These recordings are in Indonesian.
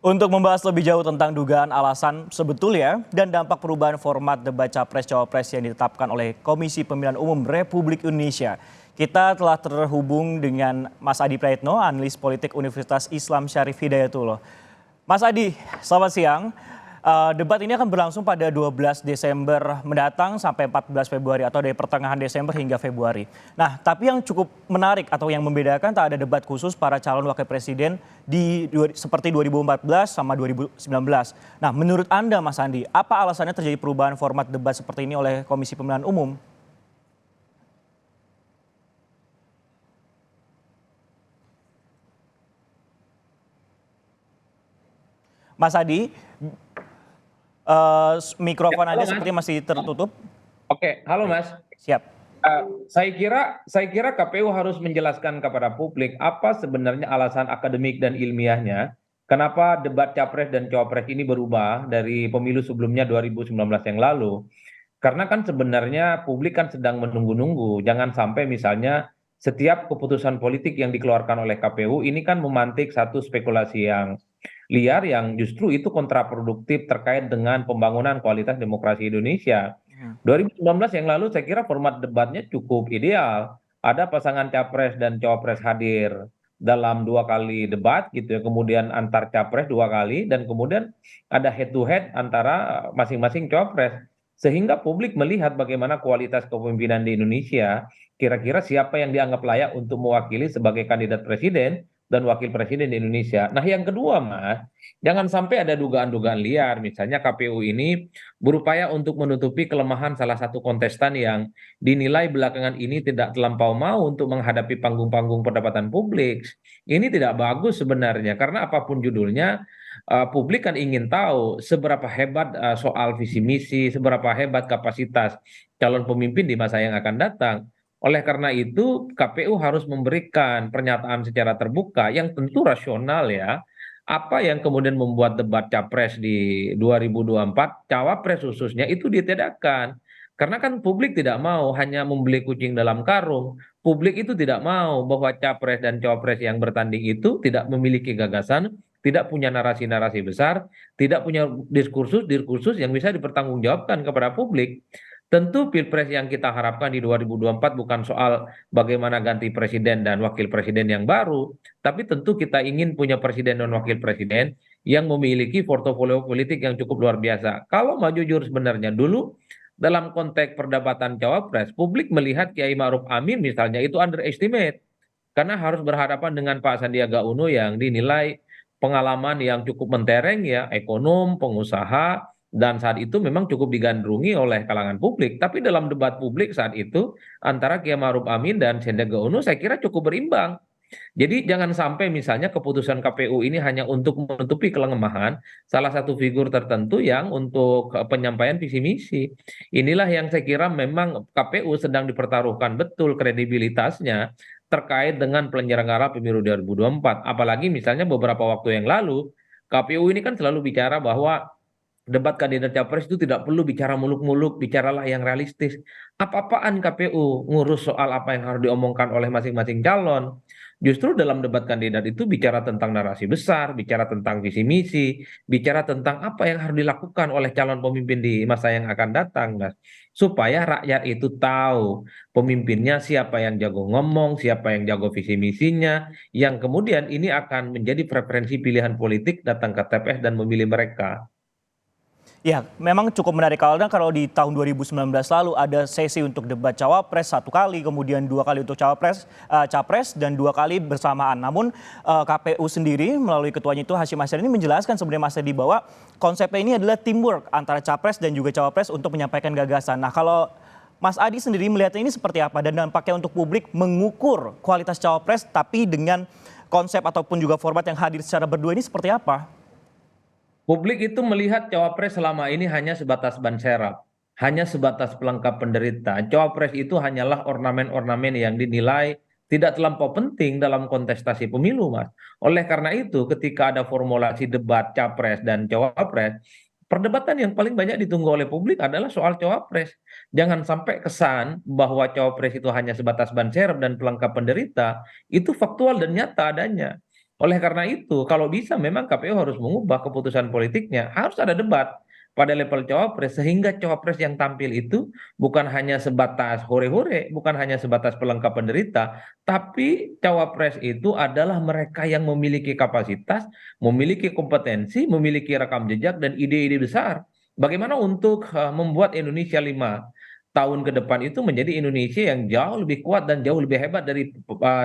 Untuk membahas lebih jauh tentang dugaan alasan sebetulnya dan dampak perubahan format debat Capres-Cawapres yang ditetapkan oleh Komisi Pemilihan Umum Republik Indonesia, kita telah terhubung dengan Mas Adi Praetno, analis politik Universitas Islam Syarif Hidayatullah. Mas Adi, selamat siang. Debat ini akan berlangsung pada 12 Desember mendatang sampai 14 Februari atau dari pertengahan Desember hingga Februari. Nah, tapi yang cukup menarik atau yang membedakan tak ada debat khusus para calon wakil presiden seperti 2014 sama 2019. Nah, menurut Anda Mas Andi, apa alasannya terjadi perubahan format debat seperti ini oleh Komisi Pemilihan Umum? Mas Adi, Ya, mikrofon halo Anda Mas. seperti masih tertutup. Oke, halo Baik, Mas. siap. Saya kira KPU harus menjelaskan kepada publik apa sebenarnya alasan akademik dan ilmiahnya kenapa debat Capres dan Cawapres ini berubah dari pemilu sebelumnya 2019 yang lalu. Karena kan sebenarnya publik kan sedang menunggu-nunggu. Jangan sampai misalnya setiap keputusan politik yang dikeluarkan oleh KPU ini kan memantik satu spekulasi yang liar yang justru itu kontraproduktif terkait dengan pembangunan kualitas demokrasi Indonesia. Hmm. 2019 yang lalu saya kira format debatnya cukup ideal. Ada pasangan capres dan cawapres hadir dalam dua kali debat gitu ya, kemudian antar capres dua kali dan kemudian ada head to head antara masing-masing cawapres. Sehingga publik melihat bagaimana kualitas kepemimpinan di Indonesia, kira-kira siapa yang dianggap layak untuk mewakili sebagai kandidat presiden dan wakil presiden di Indonesia. Nah, yang kedua, Mas, jangan sampai ada dugaan-dugaan liar. Misalnya KPU ini berupaya untuk menutupi kelemahan salah satu kontestan yang dinilai belakangan ini tidak terlampau mau untuk menghadapi panggung-panggung perdebatan publik. Ini tidak bagus sebenarnya, karena apapun judulnya, publik kan ingin tahu seberapa hebat soal visi misi, seberapa hebat kapasitas calon pemimpin di masa yang akan datang. Oleh karena itu, KPU harus memberikan pernyataan secara terbuka yang tentu rasional ya. Apa yang kemudian membuat debat capres di 2024, cawapres khususnya itu ditiadakan. Karena kan publik tidak mau hanya membeli kucing dalam karung. Publik itu tidak mau bahwa capres dan cawapres yang bertanding itu tidak memiliki gagasan, tidak punya narasi-narasi besar, tidak punya diskursus-diskursus yang bisa dipertanggungjawabkan kepada publik. Tentu pilpres yang kita harapkan di 2024 bukan soal bagaimana ganti presiden dan wakil presiden yang baru, tapi tentu kita ingin punya presiden dan wakil presiden yang memiliki portofolio politik yang cukup luar biasa. Kalau mau jujur sebenarnya dulu dalam konteks perdebatan cawapres, publik melihat Kiai Ma'ruf Amin misalnya itu underestimate karena harus berhadapan dengan Pak Sandiaga Uno yang dinilai pengalaman yang cukup mentereng ya, ekonom, pengusaha, dan saat itu memang cukup digandrungi oleh kalangan publik. Tapi dalam debat publik saat itu antara Kiai Ma'ruf Amin dan Sandiaga Uno saya kira cukup berimbang. Jadi jangan sampai misalnya keputusan KPU ini hanya untuk menutupi kelemahan salah satu figur tertentu yang untuk penyampaian visi misi. Inilah yang saya kira memang KPU sedang dipertaruhkan betul kredibilitasnya terkait dengan penyelenggara pemilu 2024. Apalagi misalnya beberapa waktu yang lalu KPU ini kan selalu bicara bahwa debat kandidat capres itu tidak perlu bicara muluk-muluk, bicaralah yang realistis. Apa-apaan KPU ngurus soal apa yang harus diomongkan oleh masing-masing calon. Justru dalam debat kandidat itu bicara tentang narasi besar, bicara tentang visi misi, bicara tentang apa yang harus dilakukan oleh calon pemimpin di masa yang akan datang, Mas. Supaya rakyat itu tahu pemimpinnya siapa yang jago ngomong, siapa yang jago visi misinya, yang kemudian ini akan menjadi preferensi pilihan politik datang ke TPS dan memilih mereka. Ya, memang cukup menarik kalau di tahun 2019 lalu ada sesi untuk debat cawapres satu kali, kemudian dua kali untuk capres dan dua kali bersamaan. Namun KPU sendiri melalui ketuanya itu Hashim Asyari ini menjelaskan sebenarnya Mas Edi bahwa konsepnya ini adalah teamwork antara capres dan juga cawapres untuk menyampaikan gagasan. Nah, kalau Mas Adi sendiri melihatnya ini seperti apa dan dampaknya untuk publik mengukur kualitas cawapres tapi dengan konsep ataupun juga format yang hadir secara berdua ini seperti apa? Publik itu melihat cawapres selama ini hanya sebatas ban serap, hanya sebatas pelengkap penderita. Cawapres itu hanyalah ornamen-ornamen yang dinilai tidak terlampau penting dalam kontestasi pemilu, Mas. Oleh karena itu, ketika ada formulasi debat capres dan cawapres, perdebatan yang paling banyak ditunggu oleh publik adalah soal cawapres. Jangan sampai kesan bahwa cawapres itu hanya sebatas ban serap dan pelengkap penderita, itu faktual dan nyata adanya. Oleh karena itu, kalau bisa memang KPU harus mengubah keputusan politiknya, harus ada debat pada level cawapres sehingga cawapres yang tampil itu bukan hanya sebatas hore-hore, bukan hanya sebatas pelengkap penderita, tapi cawapres itu adalah mereka yang memiliki kapasitas, memiliki kompetensi, memiliki rekam jejak dan ide-ide besar. Bagaimana untuk membuat Indonesia 5 tahun ke depan itu menjadi Indonesia yang jauh lebih kuat dan jauh lebih hebat dari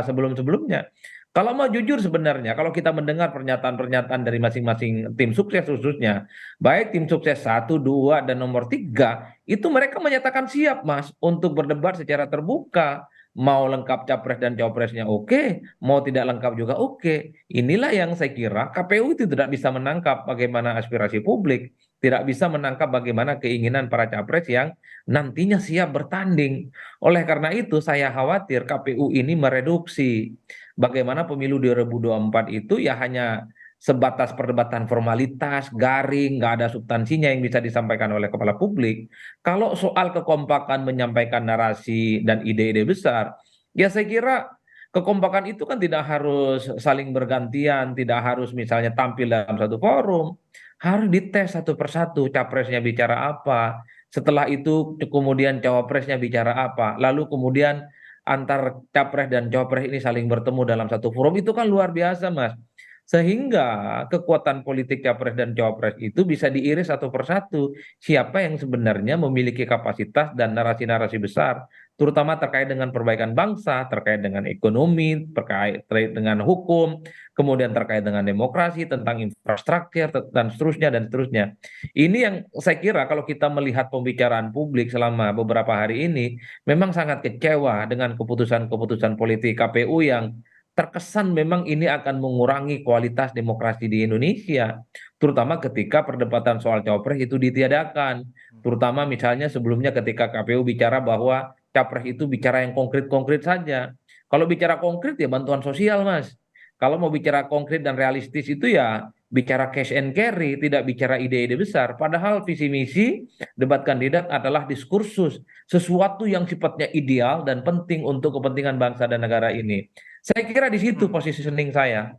sebelum-sebelumnya. Kalau mau jujur sebenarnya, kalau kita mendengar pernyataan-pernyataan dari masing-masing tim sukses khususnya, baik tim sukses 1, 2, dan nomor 3, itu mereka menyatakan siap Mas untuk berdebat secara terbuka. Mau lengkap capres dan cawapresnya oke, mau tidak lengkap juga oke. Inilah yang saya kira KPU itu tidak bisa menangkap bagaimana aspirasi publik, tidak bisa menangkap bagaimana keinginan para capres yang nantinya siap bertanding. Oleh karena itu saya khawatir KPU ini mereduksi bagaimana pemilu 2024 itu ya hanya sebatas perdebatan formalitas, garing, nggak ada substansinya yang bisa disampaikan oleh kepala publik. Kalau soal kekompakan menyampaikan narasi dan ide-ide besar, ya saya kira kekompakan itu kan tidak harus saling bergantian, tidak harus misalnya tampil dalam satu forum, harus dites satu persatu, capresnya bicara apa, setelah itu kemudian cawapresnya bicara apa, lalu kemudian antar capres dan cawapres ini saling bertemu dalam satu forum itu kan luar biasa, Mas. Sehingga kekuatan politik capres dan cawapres itu bisa diiris satu persatu. Siapa yang sebenarnya memiliki kapasitas dan narasi-narasi besar, terutama terkait dengan perbaikan bangsa, terkait dengan ekonomi, terkait dengan hukum, kemudian terkait dengan demokrasi, tentang infrastruktur, dan seterusnya, dan seterusnya. Ini yang saya kira kalau kita melihat pembicaraan publik selama beberapa hari ini, memang sangat kecewa dengan keputusan-keputusan politik KPU yang terkesan memang ini akan mengurangi kualitas demokrasi di Indonesia, terutama ketika perdebatan soal cawapres itu ditiadakan. Terutama misalnya sebelumnya ketika KPU bicara bahwa capres itu bicara yang konkret-konkret saja. Kalau bicara konkret ya bantuan sosial, Mas. Kalau mau bicara konkret dan realistis itu ya bicara cash and carry, tidak bicara ide-ide besar. Padahal visi misi debat kandidat adalah diskursus, sesuatu yang sifatnya ideal dan penting untuk kepentingan bangsa dan negara ini. Saya kira di situ positioning saya.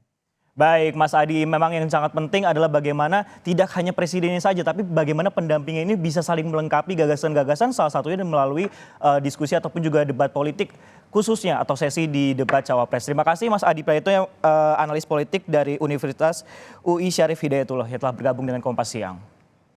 Baik, Mas Adi, memang yang sangat penting adalah bagaimana tidak hanya presidennya saja, tapi bagaimana pendampingnya ini bisa saling melengkapi gagasan-gagasan, salah satunya melalui diskusi ataupun juga debat politik khususnya atau sesi di debat cawapres. Terima kasih Mas Adi Praetno, analis politik dari Universitas UI Syarif Hidayatullah yang telah bergabung dengan Kompas Siang.